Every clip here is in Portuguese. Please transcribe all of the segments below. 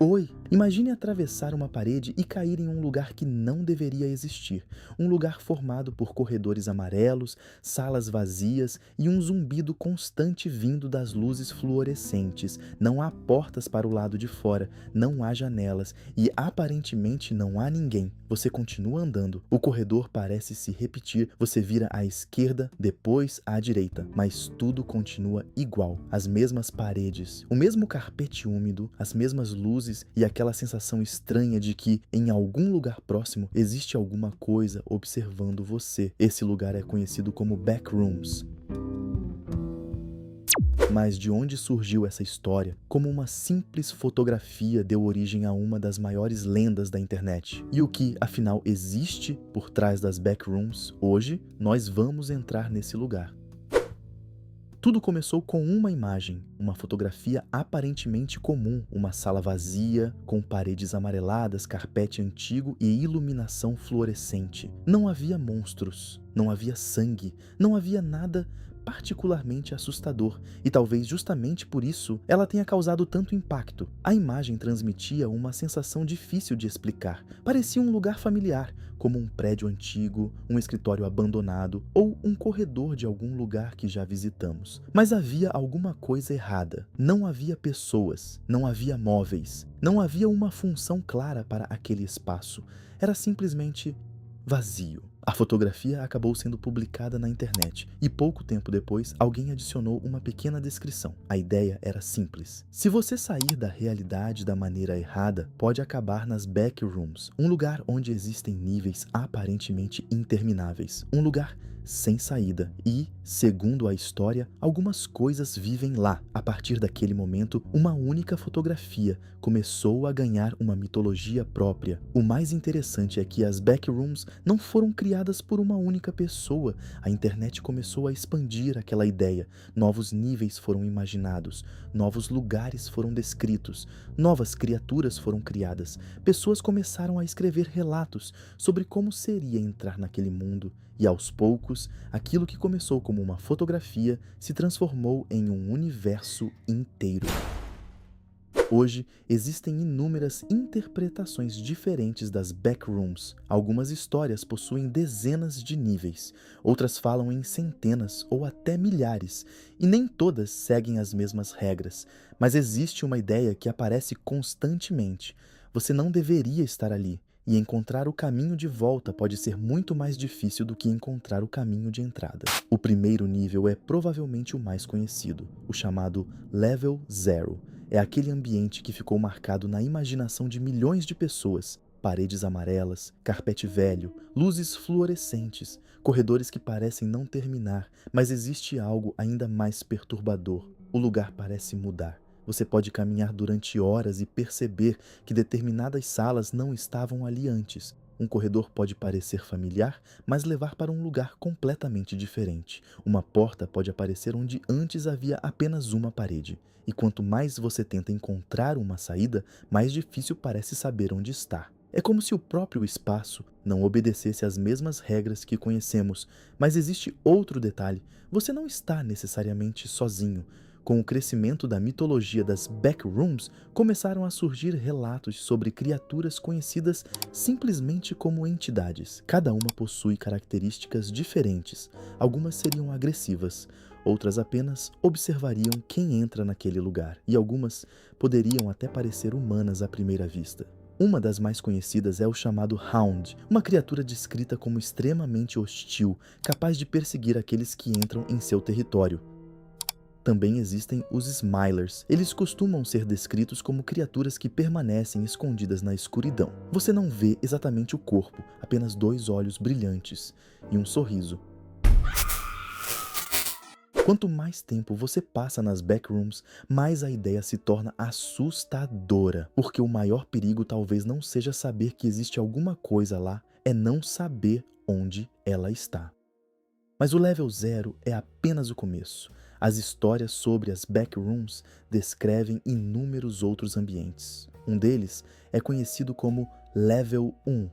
Oi! Imagine atravessar uma parede e cair em um lugar que não deveria existir. Um lugar formado por corredores amarelos, salas vazias e um zumbido constante vindo das luzes fluorescentes. Não há portas para o lado de fora, não há janelas e aparentemente não há ninguém. Você continua andando. O corredor parece se repetir. Você vira à esquerda, depois à direita, mas tudo continua igual. As mesmas paredes, o mesmo carpete úmido, as mesmas luzes e aquela sensação estranha de que em algum lugar próximo existe alguma coisa observando você. Esse lugar é conhecido como Backrooms. Mas de onde surgiu essa história? Como uma simples fotografia deu origem a uma das maiores lendas da internet? E o que, afinal, existe por trás das backrooms? Hoje, nós vamos entrar nesse lugar. Tudo começou com uma imagem, uma fotografia aparentemente comum, uma sala vazia, com paredes amareladas, carpete antigo e iluminação fluorescente. Não havia monstros, não havia sangue, não havia nada particularmente assustador, e talvez justamente por isso ela tenha causado tanto impacto. A imagem transmitia uma sensação difícil de explicar. Parecia um lugar familiar, como um prédio antigo, um escritório abandonado ou um corredor de algum lugar que já visitamos. Mas havia alguma coisa errada. Não havia pessoas, não havia móveis, não havia uma função clara para aquele espaço. Era simplesmente vazio. A fotografia acabou sendo publicada na internet e pouco tempo depois alguém adicionou uma pequena descrição. A ideia era simples. Se você sair da realidade da maneira errada, pode acabar nas backrooms, um lugar onde existem níveis aparentemente intermináveis, um lugar sem saída e, segundo a história, algumas coisas vivem lá. A partir daquele momento, uma única fotografia começou a ganhar uma mitologia própria. O mais interessante é que as backrooms não foram criadas por uma única pessoa. A internet começou a expandir aquela ideia. Novos níveis foram imaginados, novos lugares foram descritos, novas criaturas foram criadas. Pessoas começaram a escrever relatos sobre como seria entrar naquele mundo. E aos poucos, aquilo que começou como uma fotografia se transformou em um universo inteiro. Hoje, existem inúmeras interpretações diferentes das backrooms. Algumas histórias possuem dezenas de níveis, outras falam em centenas ou até milhares, e nem todas seguem as mesmas regras. Mas existe uma ideia que aparece constantemente. Você não deveria estar ali. E encontrar o caminho de volta pode ser muito mais difícil do que encontrar o caminho de entrada. O primeiro nível é provavelmente o mais conhecido, o chamado Level Zero. É aquele ambiente que ficou marcado na imaginação de milhões de pessoas. Paredes amarelas, carpete velho, luzes fluorescentes, corredores que parecem não terminar, mas existe algo ainda mais perturbador. O lugar parece mudar. Você pode caminhar durante horas e perceber que determinadas salas não estavam ali antes. Um corredor pode parecer familiar, mas levar para um lugar completamente diferente. Uma porta pode aparecer onde antes havia apenas uma parede. E quanto mais você tenta encontrar uma saída, mais difícil parece saber onde está. É como se o próprio espaço não obedecesse às mesmas regras que conhecemos. Mas existe outro detalhe: você não está necessariamente sozinho. Com o crescimento da mitologia das backrooms, começaram a surgir relatos sobre criaturas conhecidas simplesmente como entidades. Cada uma possui características diferentes. Algumas seriam agressivas, outras apenas observariam quem entra naquele lugar, e algumas poderiam até parecer humanas à primeira vista. Uma das mais conhecidas é o chamado Hound, uma criatura descrita como extremamente hostil, capaz de perseguir aqueles que entram em seu território. Também existem os Smilers. Eles costumam ser descritos como criaturas que permanecem escondidas na escuridão. Você não vê exatamente o corpo, apenas dois olhos brilhantes e um sorriso. Quanto mais tempo você passa nas backrooms, mais a ideia se torna assustadora, porque o maior perigo talvez não seja saber que existe alguma coisa lá, é não saber onde ela está. Mas o level 0 é apenas o começo. As histórias sobre as backrooms descrevem inúmeros outros ambientes. Um deles é conhecido como Level 1.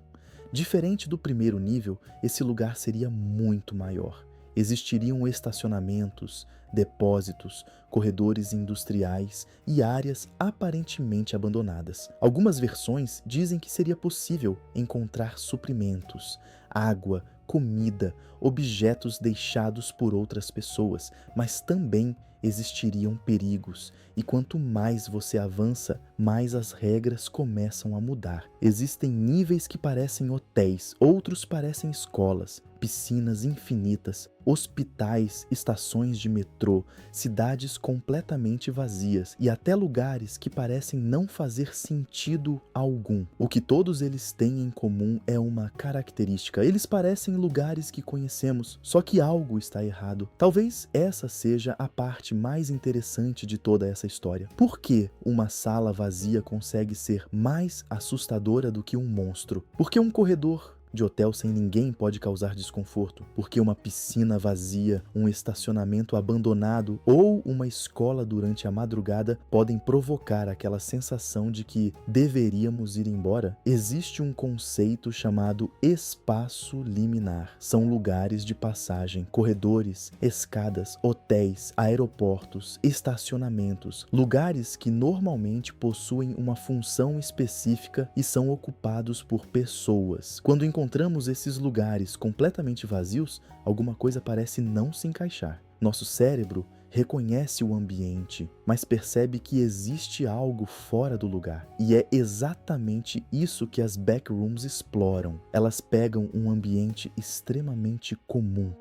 Diferente do primeiro nível, esse lugar seria muito maior. Existiriam estacionamentos, depósitos, corredores industriais e áreas aparentemente abandonadas. Algumas versões dizem que seria possível encontrar suprimentos, água, comida, objetos deixados por outras pessoas, mas também existiriam perigos, e quanto mais você avança, mais as regras começam a mudar. Existem níveis que parecem hotéis, outros parecem escolas, piscinas infinitas, hospitais, estações de metrô, cidades completamente vazias e até lugares que parecem não fazer sentido algum. O que todos eles têm em comum é uma característica. Eles parecem lugares que conhecemos, só que algo está errado. Talvez essa seja a parte mais interessante de toda essa história. Por que uma sala vazia consegue ser mais assustadora do que um monstro? Por que um corredor de hotel sem ninguém pode causar desconforto? Porque uma piscina vazia, um estacionamento abandonado ou uma escola durante a madrugada podem provocar aquela sensação de que deveríamos ir embora? Existe um conceito chamado espaço liminar. São lugares de passagem, corredores, escadas, hotéis, aeroportos, estacionamentos, lugares que normalmente possuem uma função específica e são ocupados por pessoas. Quando encontramos esses lugares completamente vazios, alguma coisa parece não se encaixar. Nosso cérebro reconhece o ambiente, mas percebe que existe algo fora do lugar. E é exatamente isso que as backrooms exploram. Elas pegam um ambiente extremamente comum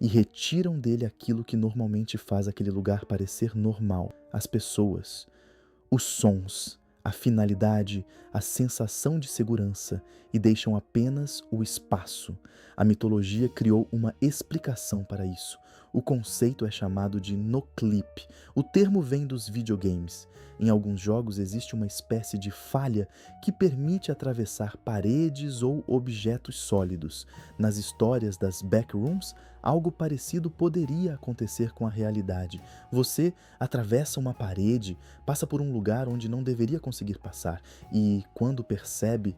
e retiram dele aquilo que normalmente faz aquele lugar parecer normal. As pessoas, os sons, a finalidade, a sensação de segurança, e deixam apenas o espaço. A mitologia criou uma explicação para isso. O conceito é chamado de noclip. O termo vem dos videogames. Em alguns jogos existe uma espécie de falha que permite atravessar paredes ou objetos sólidos. Nas histórias das backrooms, algo parecido poderia acontecer com a realidade. Você atravessa uma parede, passa por um lugar onde não deveria conseguir passar e, quando percebe,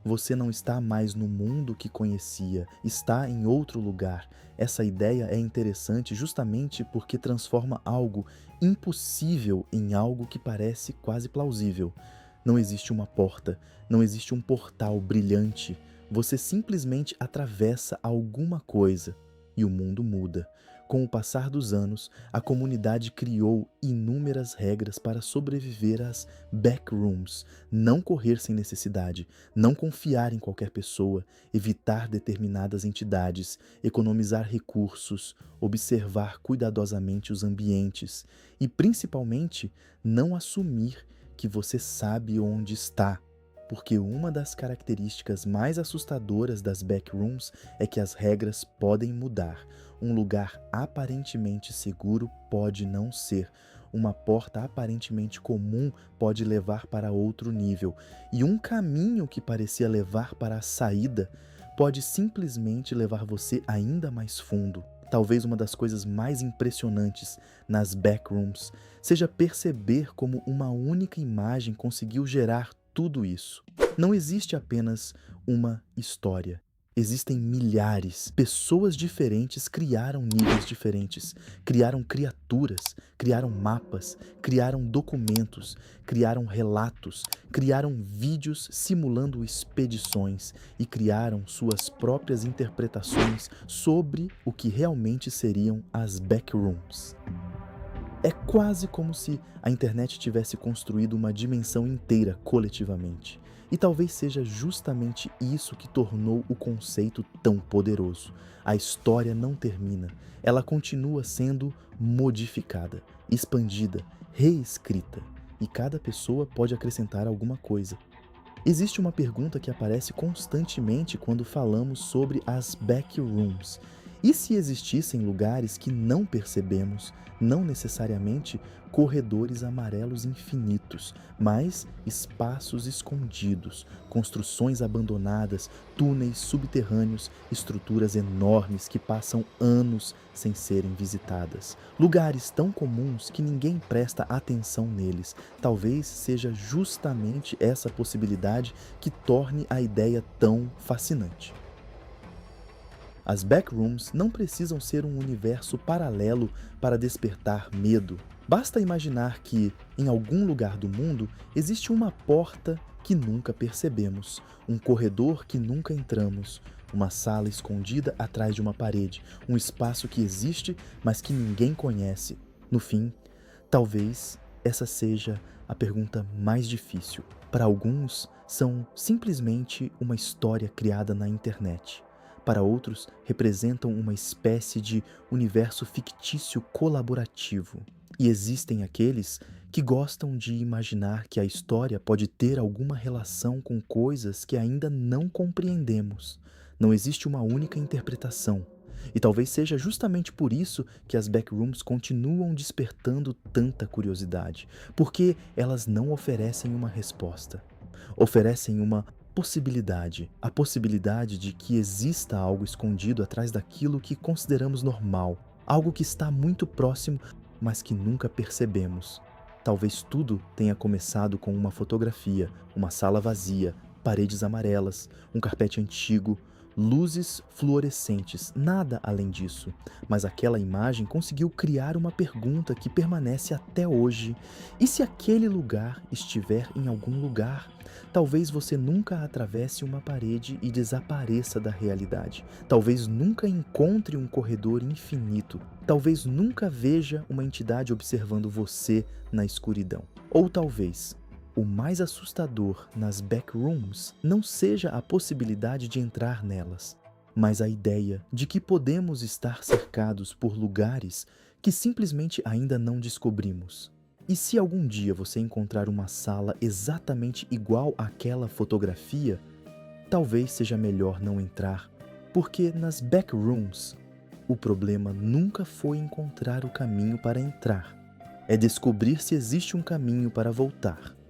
você não está mais no mundo que conhecia, está em outro lugar. Essa ideia é interessante justamente porque transforma algo impossível em algo que parece quase plausível. Não existe uma porta, não existe um portal brilhante. Você simplesmente atravessa alguma coisa e o mundo muda. Com o passar dos anos, a comunidade criou inúmeras regras para sobreviver às backrooms, não correr sem necessidade, não confiar em qualquer pessoa, evitar determinadas entidades, economizar recursos, observar cuidadosamente os ambientes e, principalmente, não assumir que você sabe onde está. Porque uma das características mais assustadoras das backrooms é que as regras podem mudar. Um lugar aparentemente seguro pode não ser. Uma porta aparentemente comum pode levar para outro nível. E um caminho que parecia levar para a saída pode simplesmente levar você ainda mais fundo. Talvez uma das coisas mais impressionantes nas backrooms seja perceber como uma única imagem conseguiu gerar tudo isso. Não existe apenas uma história. Existem milhares. Pessoas diferentes criaram níveis diferentes, criaram criaturas, criaram mapas, criaram documentos, criaram relatos, criaram vídeos simulando expedições e criaram suas próprias interpretações sobre o que realmente seriam as backrooms. É quase como se a internet tivesse construído uma dimensão inteira coletivamente. E talvez seja justamente isso que tornou o conceito tão poderoso. A história não termina, ela continua sendo modificada, expandida, reescrita. E cada pessoa pode acrescentar alguma coisa. Existe uma pergunta que aparece constantemente quando falamos sobre as backrooms. E se existissem lugares que não percebemos, não necessariamente corredores amarelos infinitos, mas espaços escondidos, construções abandonadas, túneis subterrâneos, estruturas enormes que passam anos sem serem visitadas. Lugares tão comuns que ninguém presta atenção neles. Talvez seja justamente essa possibilidade que torne a ideia tão fascinante. As backrooms não precisam ser um universo paralelo para despertar medo. Basta imaginar que, em algum lugar do mundo, existe uma porta que nunca percebemos, um corredor que nunca entramos, uma sala escondida atrás de uma parede, um espaço que existe, mas que ninguém conhece. No fim, talvez essa seja a pergunta mais difícil. Para alguns, são simplesmente uma história criada na internet. Para outros, representam uma espécie de universo fictício colaborativo. E existem aqueles que gostam de imaginar que a história pode ter alguma relação com coisas que ainda não compreendemos. Não existe uma única interpretação. E talvez seja justamente por isso que as backrooms continuam despertando tanta curiosidade, porque elas não oferecem uma resposta. Oferecem uma possibilidade, a possibilidade de que exista algo escondido atrás daquilo que consideramos normal, algo que está muito próximo, mas que nunca percebemos. Talvez tudo tenha começado com uma fotografia, uma sala vazia, paredes amarelas, um carpete antigo, luzes fluorescentes, nada além disso. Mas aquela imagem conseguiu criar uma pergunta que permanece até hoje. E se aquele lugar estiver em algum lugar? Talvez você nunca atravesse uma parede e desapareça da realidade. Talvez nunca encontre um corredor infinito. Talvez nunca veja uma entidade observando você na escuridão. Ou talvez o mais assustador nas backrooms não seja a possibilidade de entrar nelas, mas a ideia de que podemos estar cercados por lugares que simplesmente ainda não descobrimos. E se algum dia você encontrar uma sala exatamente igual àquela fotografia, talvez seja melhor não entrar, porque nas backrooms o problema nunca foi encontrar o caminho para entrar, é descobrir se existe um caminho para voltar.